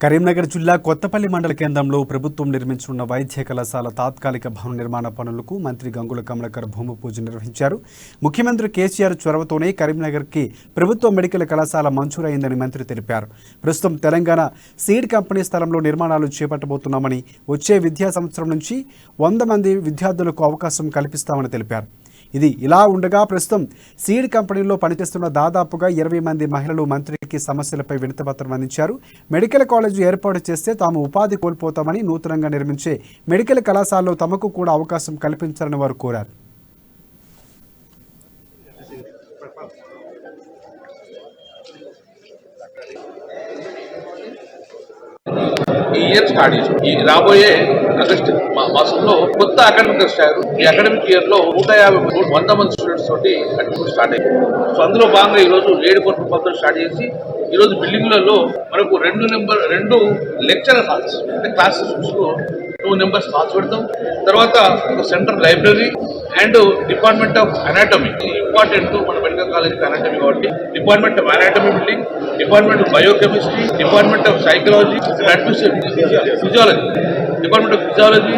కరీంనగర్ జిల్లా కొత్తపల్లి మండల కేంద్రంలో ప్రభుత్వం నిర్మించనున్న వైద్య కళాశాల తాత్కాలిక భవన నిర్మాణ పనులకు మంత్రి గంగుల కమలాకర్ భూమి పూజ నిర్వహించారు. ముఖ్యమంత్రి కేసీఆర్ చొరవతోనే కరీంనగర్కి ప్రభుత్వ మెడికల్ కళాశాల మంజూరైందని మంత్రి తెలిపారు. ప్రస్తుతం తెలంగాణ సీడ్ కంపెనీ స్థలంలో నిర్మాణాలు చేపట్టబోతున్నామని, వచ్చే విద్యా సంవత్సరం నుంచి 100 మంది విద్యార్థులకు అవకాశం కల్పిస్తామని తెలిపారు. ఇది ఇలా ఉండగా ప్రస్తుతం సీడ్ కంపెనీలో పనిచేస్తున్న దాదాపుగా 20 మంది మహిళలు మంత్రికి సమస్యలపై వినతిపత్రం అందించారు. మెడికల్ కాలేజీ ఏర్పాటు చేస్తే తాము ఉపాధి కోల్పోతామని, నూతనంగా నిర్మించే మెడికల్ కళాశాలలో తమకు కూడా అవకాశం కల్పించాలని వారు కోరారు. ఈ ఇయర్ స్టార్ట్ చేసాం. ఈ రాబోయే ఆగస్ట్ మాసంలో కొత్త అకాడమిక్ స్టార్ ఈ అకాడమిక్ ఇయర్ లో 150 మంది స్టూడెంట్స్ తోటి అడ్మిషన్ స్టార్ట్ అయ్యింది. సో అందులో భాగంగా ఈ రోజు 7 కోట్ల రూపాయలతో స్టార్ట్ చేసి ఈ రోజు బిల్డింగ్లలో మనకు 2 లెక్చరర్ హాల్స్ అంటే క్లాసెస్ లో 2 నెంబర్స్ హాల్స్ పెడతాం. తర్వాత ఒక central library and department of anatomy important మన మెడికల్ కాలేజ్ అనాటమీ కాబట్టి department of anatomy building, department of biochemistry, department of psychology, physiology, department of physiology